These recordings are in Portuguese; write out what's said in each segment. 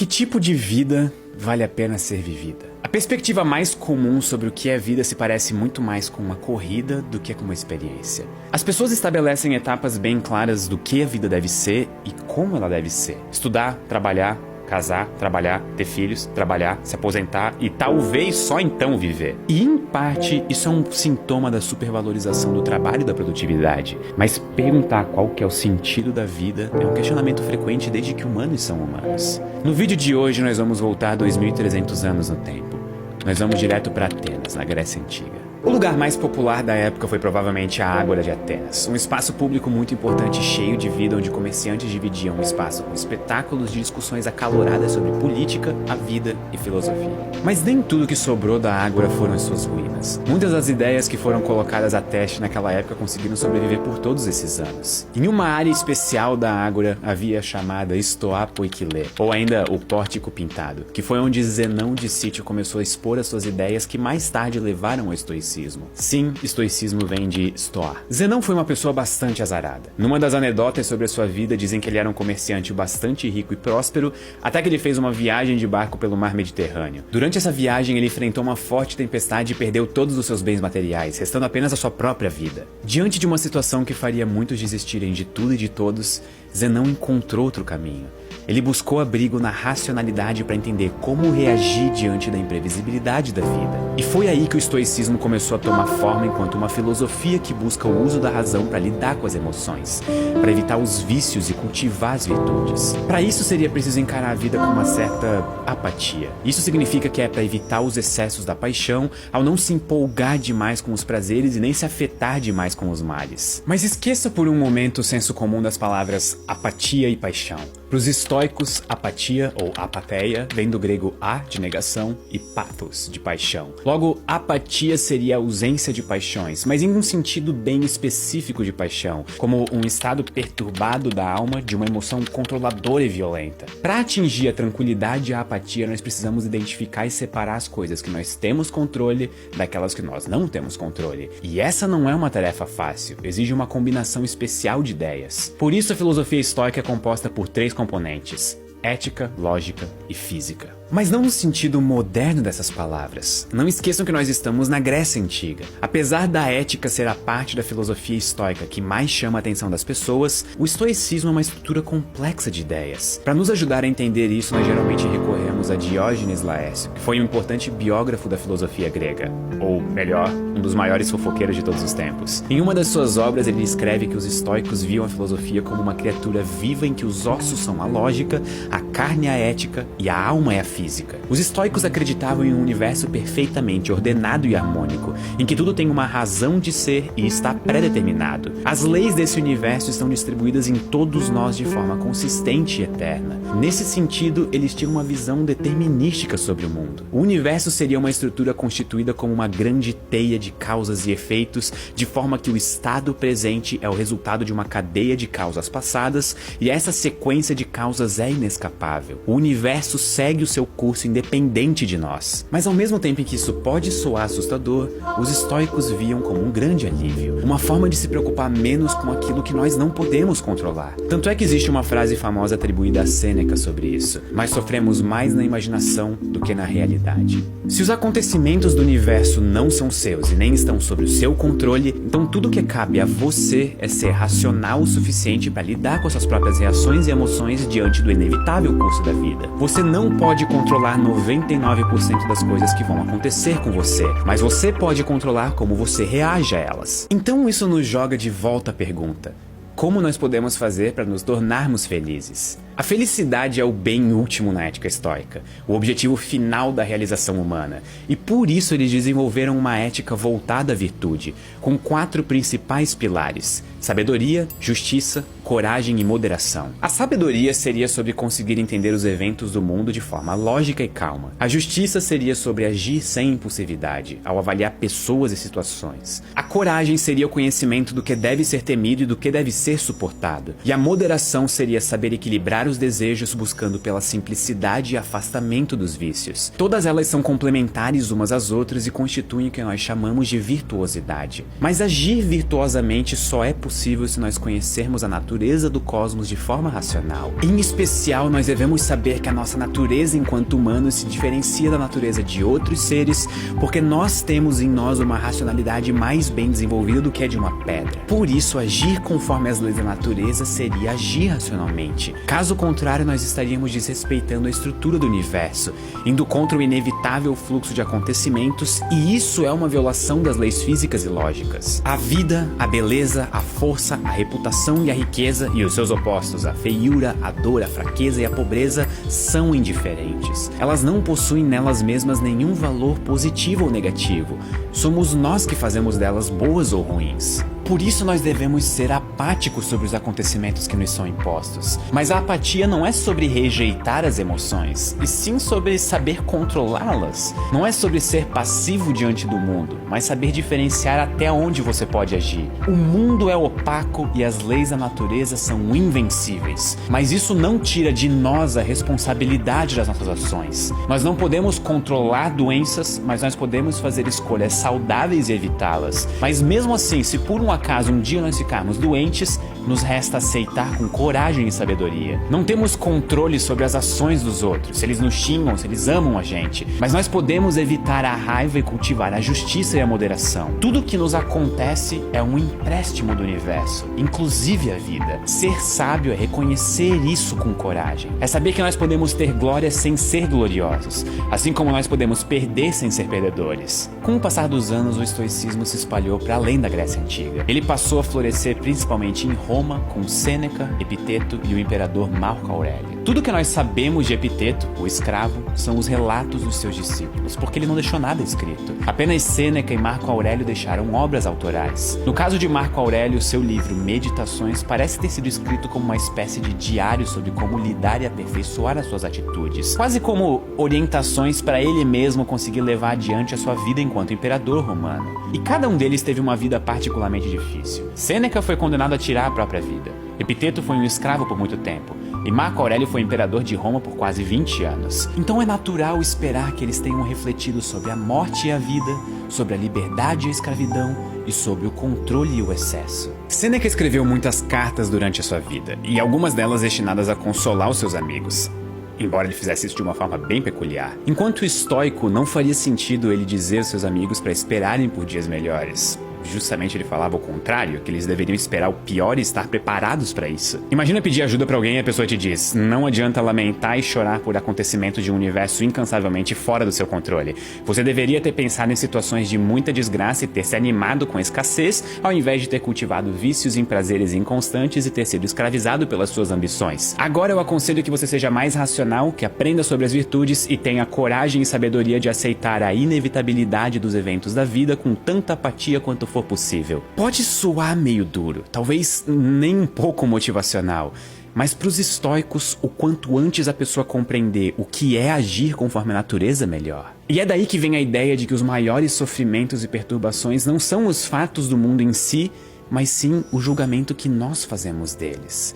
Que tipo de vida vale a pena ser vivida? A perspectiva mais comum sobre o que é vida se parece muito mais com uma corrida do que com uma experiência. As pessoas estabelecem etapas bem claras do que a vida deve ser e como ela deve ser. Estudar, trabalhar, casar, trabalhar, ter filhos, trabalhar, se aposentar e talvez só então viver. E em parte isso é um sintoma da supervalorização do trabalho e da produtividade. Mas perguntar qual que é o sentido da vida é um questionamento frequente desde que humanos são humanos. No vídeo de hoje nós vamos voltar 2.300 anos no tempo. Nós vamos direto para Atenas, na Grécia Antiga. O lugar mais popular da época foi provavelmente a Ágora de Atenas, um espaço público muito importante e cheio de vida onde comerciantes dividiam o espaço com espetáculos de discussões acaloradas sobre política, a vida e filosofia. Mas nem tudo que sobrou da Ágora foram as suas ruínas. Muitas das ideias que foram colocadas a teste naquela época conseguiram sobreviver por todos esses anos. Em uma área especial da Ágora havia a chamada Stoa Poikile, ou ainda o Pórtico Pintado, que foi onde Zenão de Cítio começou a expor as suas ideias que mais tarde levaram ao estoicismo. Sim, estoicismo vem de stoa. Zenão foi uma pessoa bastante azarada. Numa das anedotas sobre a sua vida, dizem que ele era um comerciante bastante rico e próspero, até que ele fez uma viagem de barco pelo mar Mediterrâneo. Durante essa viagem, ele enfrentou uma forte tempestade e perdeu todos os seus bens materiais, restando apenas a sua própria vida. Diante de uma situação que faria muitos desistirem de tudo e de todos, Zenão encontrou outro caminho. Ele buscou abrigo na racionalidade para entender como reagir diante da imprevisibilidade da vida. E foi aí que o estoicismo começou a tomar forma enquanto uma filosofia que busca o uso da razão para lidar com as emoções, para evitar os vícios e cultivar as virtudes. Para isso seria preciso encarar a vida com uma certa apatia. Isso significa que é para evitar os excessos da paixão ao não se empolgar demais com os prazeres e nem se afetar demais com os males. Mas esqueça por um momento o senso comum das palavras apatia e paixão. Para os estoicos, apatia ou apatheia vem do grego a, de negação, e pathos, de paixão. Logo, apatia seria a ausência de paixões, mas em um sentido bem específico de paixão, como um estado perturbado da alma de uma emoção controladora e violenta. Para atingir a tranquilidade e a apatia, nós precisamos identificar e separar as coisas que nós temos controle daquelas que nós não temos controle. E essa não é uma tarefa fácil, exige uma combinação especial de ideias. Por isso a filosofia estoica é composta por três componentes: ética, lógica e física. Mas não no sentido moderno dessas palavras. Não esqueçam que nós estamos na Grécia Antiga. Apesar da ética ser a parte da filosofia estoica que mais chama a atenção das pessoas, o estoicismo é uma estrutura complexa de ideias. Para nos ajudar a entender isso, nós geralmente recorremos a Diógenes Laércio, que foi um importante biógrafo da filosofia grega, ou melhor, um dos maiores fofoqueiros de todos os tempos. Em uma das suas obras, ele escreve que os estoicos viam a filosofia como uma criatura viva em que os ossos são a lógica, a carne é a ética e a alma é a física. Os estoicos acreditavam em um universo perfeitamente ordenado e harmônico, em que tudo tem uma razão de ser e está pré-determinado. As leis desse universo estão distribuídas em todos nós de forma consistente e eterna. Nesse sentido, eles tinham uma visão determinística sobre o mundo. O universo seria uma estrutura constituída como uma grande teia de causas e efeitos, de forma que o estado presente é o resultado de uma cadeia de causas passadas, e essa sequência de causas é inescapável. O universo segue o seu curso independente de nós. Mas ao mesmo tempo em que isso pode soar assustador, os estoicos viam como um grande alívio, uma forma de se preocupar menos com aquilo que nós não podemos controlar. Tanto é que existe uma frase famosa atribuída a Sêneca sobre isso: mas sofremos mais na imaginação do que na realidade. Se os acontecimentos do universo não são seus e nem estão sob o seu controle, então tudo que cabe a você é ser racional o suficiente para lidar com as suas próprias reações e emoções diante do inevitável curso da vida. Você não pode controlar 99% das coisas que vão acontecer com você, mas você pode controlar como você reage a elas. Então isso nos joga de volta à pergunta: como nós podemos fazer para nos tornarmos felizes? A felicidade é o bem último na ética estoica, o objetivo final da realização humana, e por isso eles desenvolveram uma ética voltada à virtude, com 4 principais pilares: sabedoria, justiça, coragem e moderação. A sabedoria seria sobre conseguir entender os eventos do mundo de forma lógica e calma. A justiça seria sobre agir sem impulsividade, ao avaliar pessoas e situações. A coragem seria o conhecimento do que deve ser temido e do que deve ser suportado. E a moderação seria saber equilibrar os desejos buscando pela simplicidade e afastamento dos vícios. Todas elas são complementares umas às outras e constituem o que nós chamamos de virtuosidade. Mas agir virtuosamente só é possível possível se nós conhecermos a natureza do cosmos de forma racional. Em especial, nós devemos saber que a nossa natureza enquanto humanos se diferencia da natureza de outros seres, porque nós temos em nós uma racionalidade mais bem desenvolvida do que a de uma pedra. Por isso, agir conforme as leis da natureza seria agir racionalmente. Caso contrário, nós estaríamos desrespeitando a estrutura do universo, indo contra o inevitável fluxo de acontecimentos, e isso é uma violação das leis físicas e lógicas. A vida, a beleza, a força, a reputação e a riqueza, e os seus opostos, a feiura, a dor, a fraqueza e a pobreza, são indiferentes. Elas não possuem nelas mesmas nenhum valor positivo ou negativo. Somos nós que fazemos delas boas ou ruins. Por isso nós devemos ser apáticos sobre os acontecimentos que nos são impostos. Mas a apatia não é sobre rejeitar as emoções, e sim sobre saber controlá-las. Não é sobre ser passivo diante do mundo, mas saber diferenciar até onde você pode agir. O mundo é opaco e as leis da natureza são invencíveis, mas isso não tira de nós a responsabilidade das nossas ações. Nós não podemos controlar doenças, mas nós podemos fazer escolhas saudáveis e evitá-las. Mas mesmo assim, se por um acaso um dia nós ficarmos doentes, nos resta aceitar com coragem e sabedoria. Não temos controle sobre as ações dos outros, se eles nos xingam, se eles amam a gente, mas nós podemos evitar a raiva e cultivar a justiça e a moderação. Tudo que nos acontece é um empréstimo do universo, inclusive a vida. Ser sábio é reconhecer isso com coragem. É saber que nós podemos ter glória sem ser gloriosos, assim como nós podemos perder sem ser perdedores. Com o passar dos anos, o estoicismo se espalhou para além da Grécia Antiga. Ele passou a florescer principalmente em Roma, com Sêneca, Epiteto e o imperador Marco Aurélio. Tudo que nós sabemos de Epiteto, o escravo, são os relatos dos seus discípulos, porque ele não deixou nada escrito. Apenas Sêneca e Marco Aurélio deixaram obras autorais. No caso de Marco Aurélio, seu livro Meditações parece ter sido escrito como uma espécie de diário sobre como lidar e aperfeiçoar as suas atitudes, quase como orientações para ele mesmo conseguir levar adiante a sua vida enquanto imperador romano. E cada um deles teve uma vida particularmente difícil. Sêneca foi condenado a tirar a própria vida. Epiteto foi um escravo por muito tempo. E Marco Aurélio foi imperador de Roma por quase 20 anos. Então é natural esperar que eles tenham refletido sobre a morte e a vida, sobre a liberdade e a escravidão e sobre o controle e o excesso. Sêneca escreveu muitas cartas durante a sua vida, e algumas delas destinadas a consolar os seus amigos, embora ele fizesse isso de uma forma bem peculiar. Enquanto estoico, não faria sentido ele dizer aos seus amigos para esperarem por dias melhores. Justamente ele falava o contrário, que eles deveriam esperar o pior e estar preparados para isso. Imagina pedir ajuda para alguém e a pessoa te diz: não adianta lamentar e chorar por acontecimentos de um universo incansavelmente fora do seu controle. Você deveria ter pensado em situações de muita desgraça e ter se animado com a escassez, ao invés de ter cultivado vícios em prazeres inconstantes e ter sido escravizado pelas suas ambições. Agora eu aconselho que você seja mais racional, que aprenda sobre as virtudes e tenha coragem e sabedoria de aceitar a inevitabilidade dos eventos da vida com tanta apatia quanto for possível. Pode soar meio duro, talvez nem um pouco motivacional, mas para os estoicos, o quanto antes a pessoa compreender o que é agir conforme a natureza, melhor. E é daí que vem a ideia de que os maiores sofrimentos e perturbações não são os fatos do mundo em si, mas sim o julgamento que nós fazemos deles.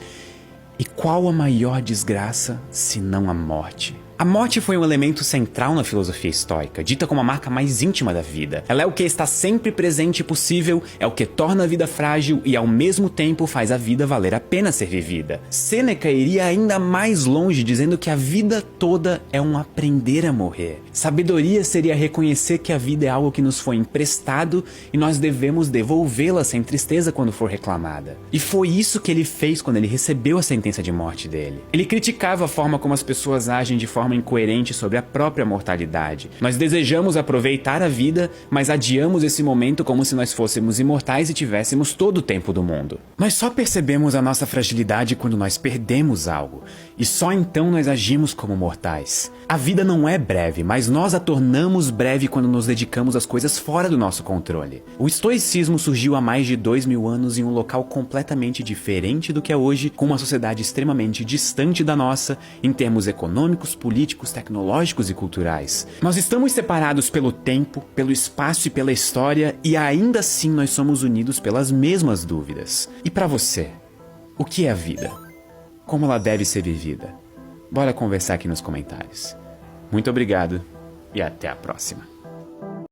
E qual a maior desgraça, se não a morte? A morte foi um elemento central na filosofia estoica, dita como a marca mais íntima da vida. Ela é o que está sempre presente e possível, é o que torna a vida frágil e ao mesmo tempo faz a vida valer a pena ser vivida. Sêneca iria ainda mais longe, dizendo que a vida toda é um aprender a morrer. Sabedoria seria reconhecer que a vida é algo que nos foi emprestado e nós devemos devolvê-la sem tristeza quando for reclamada. E foi isso que ele fez quando ele recebeu a sentença de morte dele. Ele criticava a forma como as pessoas agem de forma incoerente sobre a própria mortalidade. Nós desejamos aproveitar a vida, mas adiamos esse momento como se nós fôssemos imortais e tivéssemos todo o tempo do mundo. Nós só percebemos a nossa fragilidade quando nós perdemos algo, e só então nós agimos como mortais. A vida não é breve, mas nós a tornamos breve quando nos dedicamos às coisas fora do nosso controle. O estoicismo surgiu há mais de 2000 anos em um local completamente diferente do que é hoje, com uma sociedade extremamente distante da nossa, em termos econômicos, políticos, tecnológicos e culturais. Nós estamos separados pelo tempo, pelo espaço e pela história, e ainda assim nós somos unidos pelas mesmas dúvidas. E para você, o que é a vida? Como ela deve ser vivida? Bora conversar aqui nos comentários. Muito obrigado e até a próxima.